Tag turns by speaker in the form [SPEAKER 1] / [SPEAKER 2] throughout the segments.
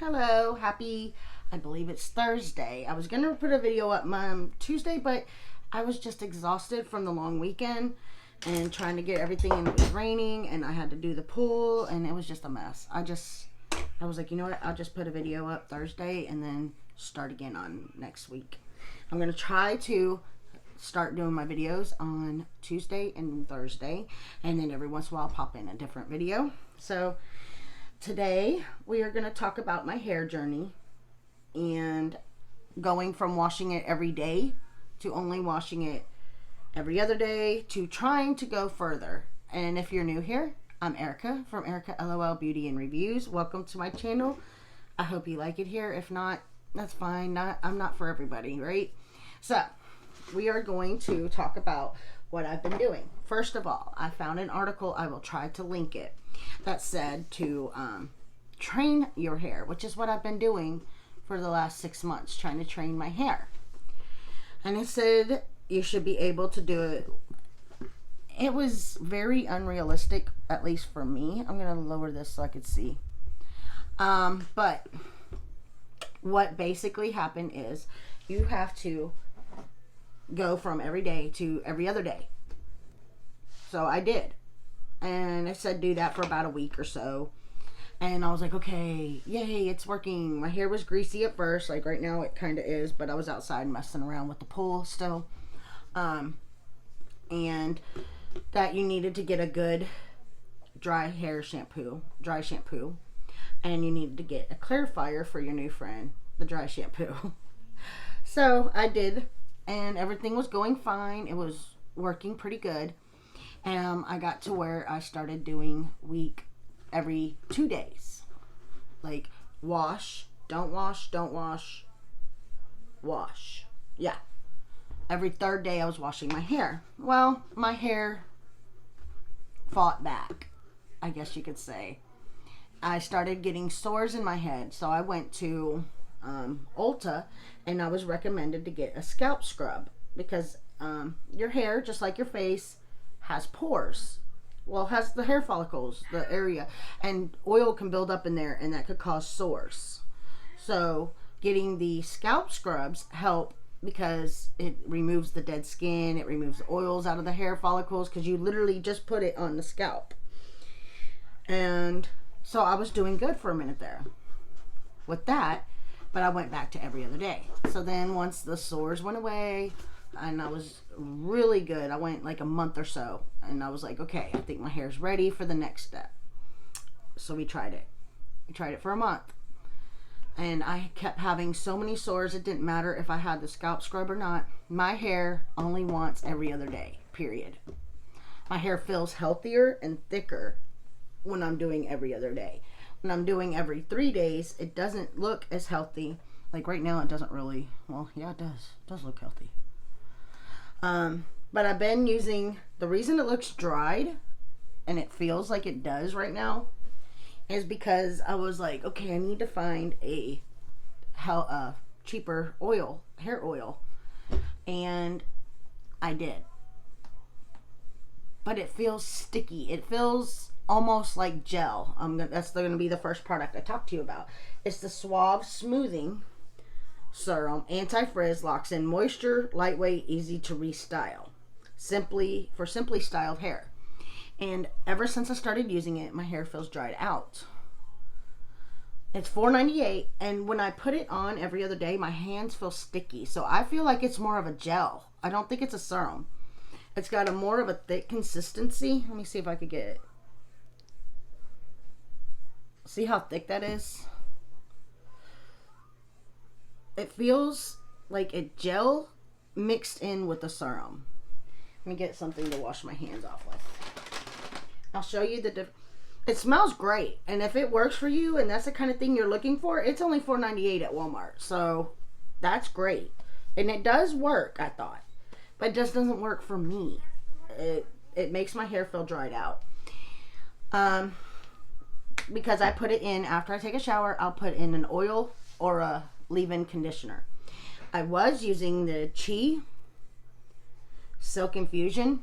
[SPEAKER 1] Hello, happy, I believe it's Thursday. I was going to put a video up Tuesday, but I was just exhausted from the long weekend and trying to get everything, and it was raining and I had to do the pool and it was just a mess. I was like, you know what, I'll just put a video up Thursday and then start again on next week. I'm going to try to start doing my videos on Tuesday and Thursday, and then every once in a while I'll pop in a different video. So today we are going to talk about my hair journey and going from washing it every day to only washing it every other day to trying to go further. And if you're new here, I'm Erica from Erica LOL Beauty and Reviews. Welcome to my channel. I hope you like it here. If not, that's fine. I'm not for everybody, right? So we are going to talk about what I've been doing. First of all, I found an article, I will try to link it, that said to train your hair, which is what I've been doing for the last 6 months, trying to train my hair. And it said you should be able to do it. It was very unrealistic, at least for me. I'm going to lower this so I could see. But what basically happened is you have to go from every day to every other day. So I did. And I said do that for about a week or so. And I was like, okay, yay, it's working. My hair was greasy at first. Like right now it kind of is. But I was outside messing around with the pool still. And that you needed to get a good dry shampoo. And you needed to get a clarifier for your new friend, the dry shampoo. So I did. And everything was going fine. It was working pretty good. I got to where I started doing week every 2 days. Like wash, don't wash, don't wash, wash. Yeah. Every third day I was washing my hair. Well, my hair fought back, I guess you could say. I started getting sores in my head. So I went to Ulta, and I was recommended to get a scalp scrub because your hair, just like your face, has pores. Well, it has the hair follicles, the area, and oil can build up in there, and that could cause sores. So getting the scalp scrubs help because it removes the dead skin, it removes the oils out of the hair follicles, because you literally just put it on the scalp. And so I was doing good for a minute there with that. But I went back to every other day. So then once the sores went away and I was really good, I went like a month or so. And I was like, okay, I think my hair's ready for the next step. So we tried it. We tried it for a month. And I kept having so many sores, it didn't matter if I had the scalp scrub or not. My hair only wants every other day, period. My hair feels healthier and thicker when I'm doing every other day. When I'm doing every 3 days, it doesn't look as healthy. Like right now, it doesn't really, well, yeah, it does. It does look healthy. But I've been using, the reason it looks dried, and it feels like it does right now, is because I was like, okay, I need to find a cheaper oil, hair oil. And I did. But it feels sticky. It feels almost like gel. That's going to be the first product I talk to you about. It's the Suave Smoothing Serum Anti-Frizz, locks in moisture, lightweight, easy to restyle. Simply styled hair. And ever since I started using it, my hair feels dried out. It's $4.98, and when I put it on every other day, my hands feel sticky. So I feel like it's more of a gel. I don't think it's a serum. It's got a more of a thick consistency. Let me see if I could get it. See how thick that is? It feels like a gel mixed in with a serum. Let me get something to wash my hands off with. I'll show you the difference. It smells great. And if it works for you and that's the kind of thing you're looking for, it's only $4.98 at Walmart. So that's great. And it does work, I thought. But it just doesn't work for me. It makes my hair feel dried out. Because I put it in after I take a shower, I'll put in an oil or a leave-in conditioner. I was using the Chi Silk Infusion,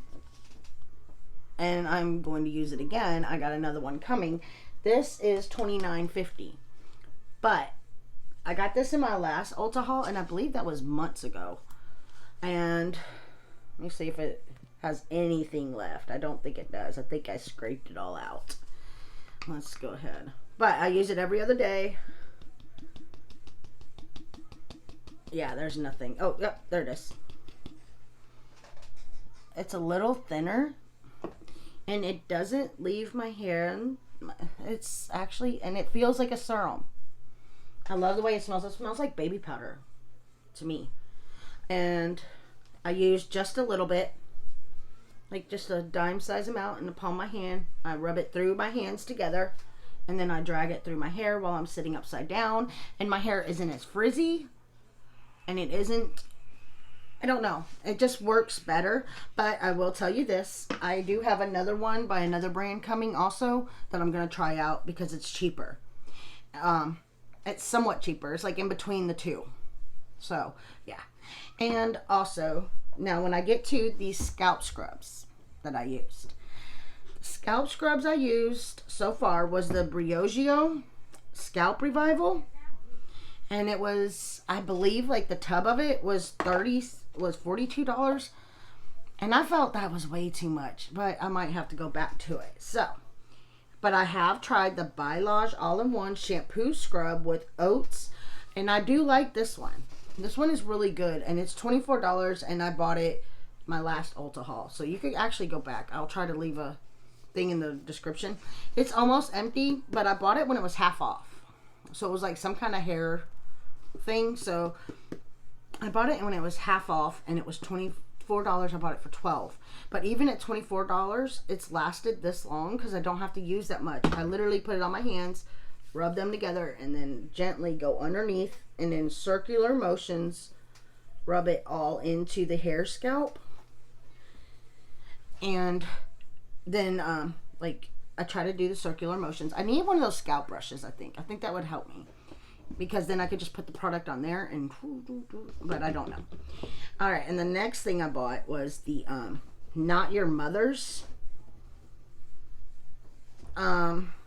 [SPEAKER 1] and I'm going to use it again. I got another one coming. This is $29.50. But I got this in my last Ulta haul, and I believe that was months ago. And let me see if it has anything left. I don't think it does. I think I scraped it all out. Let's go ahead. But I use it every other day. Yeah, there's nothing. Oh, yep, there it is. It's a little thinner, and it doesn't leave my hair. It's actually, and it feels like a serum. I love the way it smells. It smells like baby powder to me. And I use just a little bit, like just a dime size amount in the palm of my hand. I rub it through my hands together, and then I drag it through my hair while I'm sitting upside down. And my hair isn't as frizzy, and it isn't, I don't know, it just works better. But I will tell you this, I do have another one by another brand coming also that I'm going to try out because it's cheaper. It's somewhat cheaper. It's like in between the two. So, yeah. And also, now when I get to these scalp scrubs that I used. Scalp scrubs I used so far was the Briogeo Scalp Revival. And it was, I believe, like the tub of it was $42. And I felt that was way too much, but I might have to go back to it. So, but I have tried the Biolage All-in-One Shampoo Scrub with Oats, and I do like this one. This one is really good, and it's $24, and I bought it my last Ulta haul. So you could actually go back. I'll try to leave a thing in the description. It's almost empty, but I bought it when it was half off. So it was like some kind of hair thing. So I bought it when it was half off, and it was $24. I bought it for $12. But even at $24, it's lasted this long because I don't have to use that much. I literally put it on my hands, rub them together, and then gently go underneath, and in circular motions rub it all into the hair scalp. And then like I try to do the circular motions. I need one of those scalp brushes. I think that would help me, because then I could just put the product on there and, but I don't know. All right, and the next thing I bought was the Not Your Mother's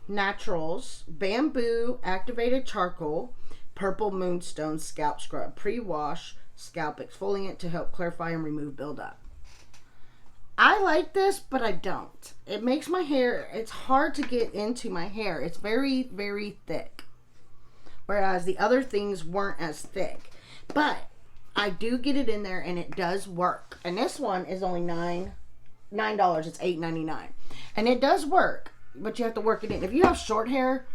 [SPEAKER 1] Naturals Bamboo Activated Charcoal Purple Moonstone Scalp Scrub Pre-Wash Scalp Exfoliant to help clarify and remove buildup. I like this, but I don't. It makes my hair, it's hard to get into my hair. It's very, very thick. Whereas the other things weren't as thick. But I do get it in there, and it does work. And this one is only $9. It's $8.99. And it does work, but you have to work it in. If you have short hair,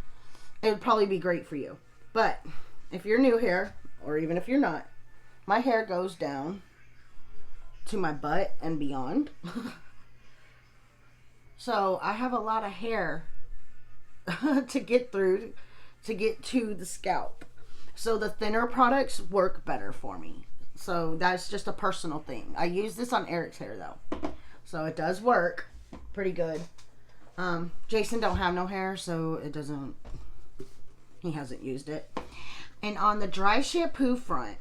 [SPEAKER 1] it would probably be great for you. But if you're new hair, or even if you're not, my hair goes down to my butt and beyond. So I have a lot of hair to get through to get to the scalp. So the thinner products work better for me. So that's just a personal thing. I use this on Eric's hair though, so it does work pretty good. Jason don't have no hair, so it doesn't, he hasn't used it. And on the dry shampoo front,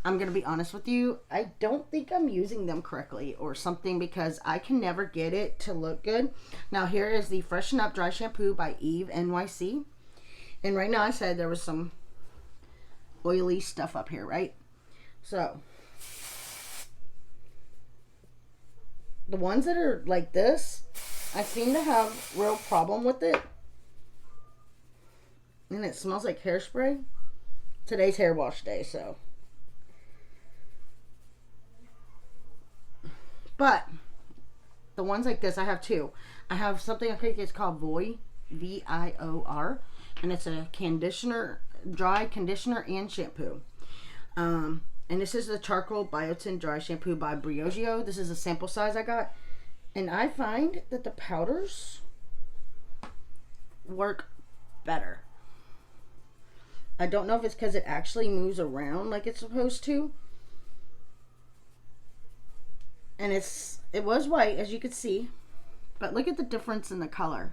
[SPEAKER 1] I'm gonna be honest with you, I don't think I'm using them correctly or something, because I can never get it to look good. Now here is the Freshen Up Dry Shampoo by Eve NYC. And right now I said there was some oily stuff up here, right? So the ones that are like this, I seem to have real problem with it. And it smells like hairspray. Today's hair wash day, so. But the ones like this, I have two. I have something I think it's called Voy, V-I-O-R, and it's a conditioner, dry conditioner and shampoo. And this is the Charcoal Biotin Dry Shampoo by Briogeo. This is a sample size I got, and I find that the powders work better. I don't know if it's because it actually moves around like it's supposed to. And it was white, as you could see, but look at the difference in the color.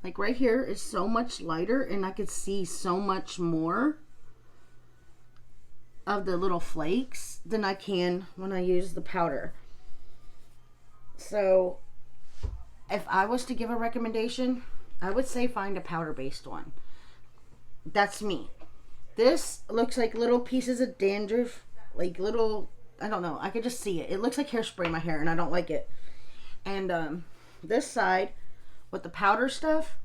[SPEAKER 1] Like right here is so much lighter, and I could see so much more of the little flakes than I can when I use the powder. So if I was to give a recommendation, I would say find a powder based one. That's me. This looks like little pieces of dandruff, like little, I don't know, I could just see it. It looks like hairspray in my hair, and I don't like it. And this side with the powder stuff,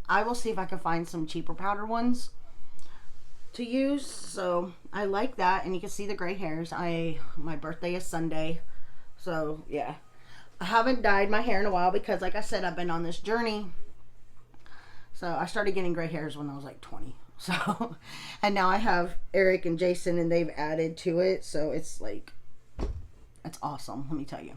[SPEAKER 1] I will see if I can find some cheaper powder ones to use. So I like that, and you can see the gray hairs. My birthday is Sunday, so yeah. I haven't dyed my hair in a while because, like I said, I've been on this journey. So I started getting gray hairs when I was like 20. So, and now I have Eric and Jason, and they've added to it. So it's like, it's awesome, let me tell you.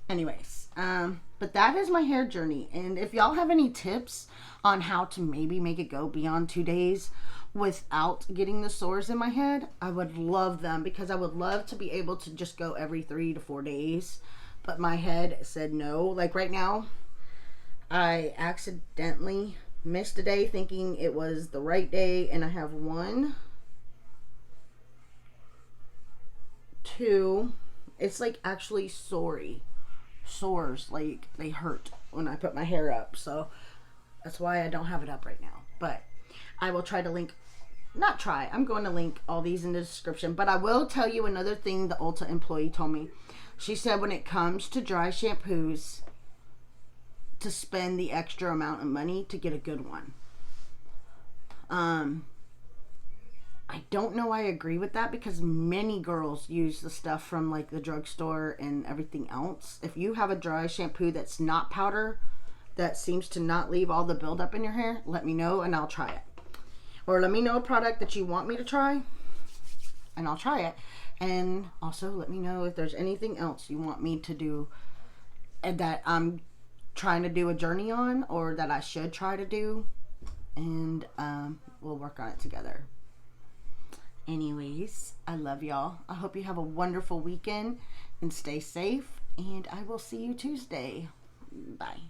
[SPEAKER 1] Anyways, but that is my hair journey. And if y'all have any tips on how to maybe make it go beyond 2 days without getting the sores in my head, I would love them, because I would love to be able to just go every 3 to 4 days. But my head said no. Like right now, I accidentally missed a day thinking it was the right day, and I have 1, 2. It's like actually sores, like they hurt when I put my hair up. So that's why I don't have it up right now. But I will try to link, not try, I'm going to link all these in the description. But I will tell you another thing the Ulta employee told me. She said when it comes to dry shampoos, to spend the extra amount of money to get a good one. I don't know I agree with that, because many girls use the stuff from like the drugstore and everything else. If you have a dry shampoo that's not powder, that seems to not leave all the buildup in your hair, let me know and I'll try it. Or let me know a product that you want me to try and I'll try it. And also let me know if there's anything else you want me to do and that I'm trying to do a journey on, or that I should try to do, and we'll work on it together. Anyways, I love y'all. I hope you have a wonderful weekend and stay safe, and I will see you Tuesday. Bye.